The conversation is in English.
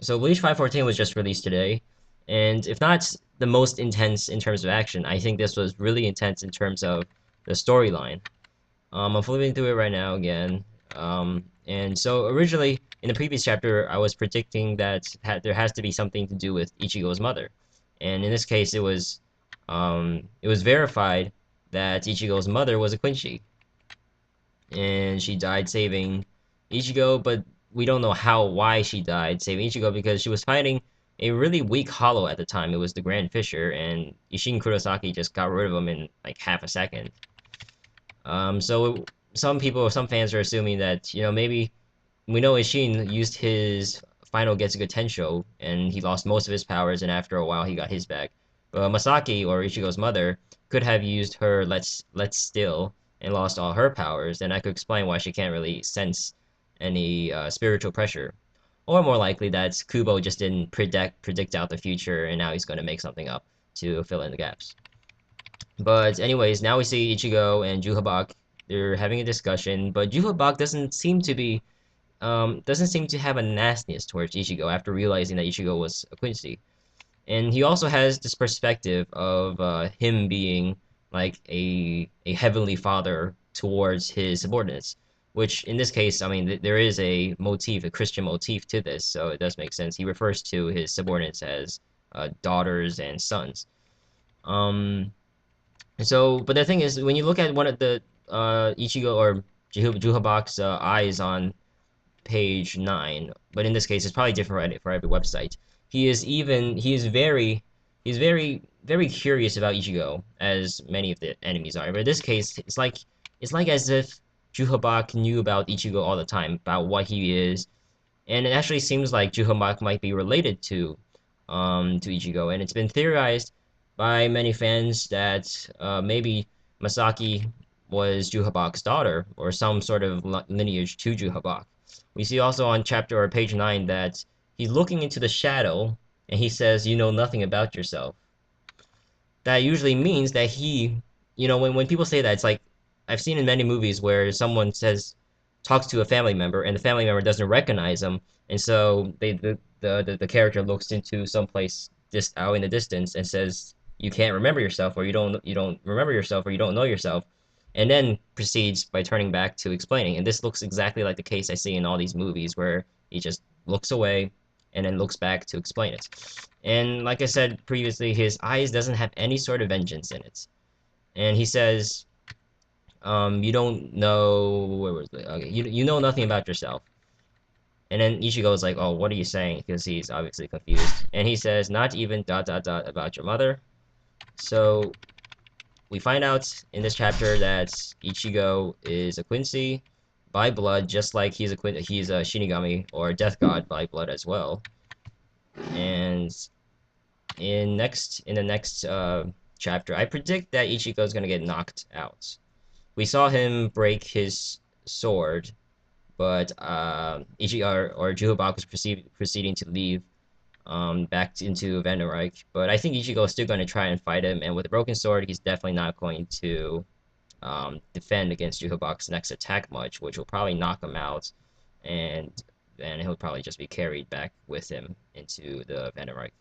So Bleach 514 was just released today, and if not the most intense in terms of action, I think this was really intense in terms of the storyline. I'm flipping through it right now again. And so originally in the previous chapter, I was predicting that there has to be something to do with Ichigo's mother, and in this case, it was verified that Ichigo's mother was a Quincy, and she died saving Ichigo, but we don't know why she died saving Ichigo because she was fighting a really weak Hollow at the time. It was the Grand Fisher, and Ishin Kurosaki just got rid of him in like half a second. So some people, some fans are assuming that maybe we know Ishin used his final Getsuga Tensho and he lost most of his powers, and after a while he got his back. But Masaki, or Ichigo's mother, could have used her Let's Still and lost all her powers, and I could explain why she can't really sense any spiritual pressure. Or more likely that Kubo just didn't predict out the future, and now he's going to make something up to fill in the gaps. But anyways, now we see Ichigo and Juha. They're having a discussion, but Juha doesn't seem to have a nastiness towards Ichigo after realizing that Ichigo was a Quincy. And he also has this perspective of him being like a heavenly father towards his subordinates, which in this case, I mean, there is a motif, a Christian motif to this, so it does make sense. He refers to his subordinates as daughters and sons. Um, but the thing is, when you look at one of the Ichigo or Juhabak's eyes on page 9, but in this case, it's probably different for every website. He is very curious about Ichigo, as many of the enemies are. But in this case, it's like as if Juhabak knew about Ichigo all the time, about what he is, and it actually seems like Juhabak might be related to Ichigo, and it's been theorized by many fans that maybe Masaki was Juhabak's daughter or some sort of lineage to Juhabak. We see also on chapter or page 9 that he's looking into the shadow and he says, "You know nothing about yourself." That usually means that when people say that, it's like I've seen in many movies where someone talks to a family member and the family member doesn't recognize them, and so the character looks into some place just out in the distance and says, "You can't remember yourself, or you don't remember yourself, or you don't know yourself," and then proceeds by turning back to explaining. And this looks exactly like the case I see in all these movies where he just looks away and then looks back to explain it. And like I said previously, his eyes doesn't have any sort of vengeance in it. And he says, "You don't know where was it? Okay, you know nothing about yourself." And then Ichigo is like, "Oh, what are you saying?" Because he's obviously confused. And he says, "Not even dot dot dot about your mother." So we find out in this chapter that Ichigo is a Quincy by blood, just like he's a Shinigami or a Death God by blood as well. And in the next chapter, I predict that Ichigo is gonna get knocked out. We saw him break his sword, but Ichigo or Juhabak was proceeding to leave back into Vanderreich. But I think Ichigo is still going to try and fight him, and with a broken sword, he's definitely not going to defend against Juhabak's next attack much, which will probably knock him out, and then he'll probably just be carried back with him into the Vanderreich.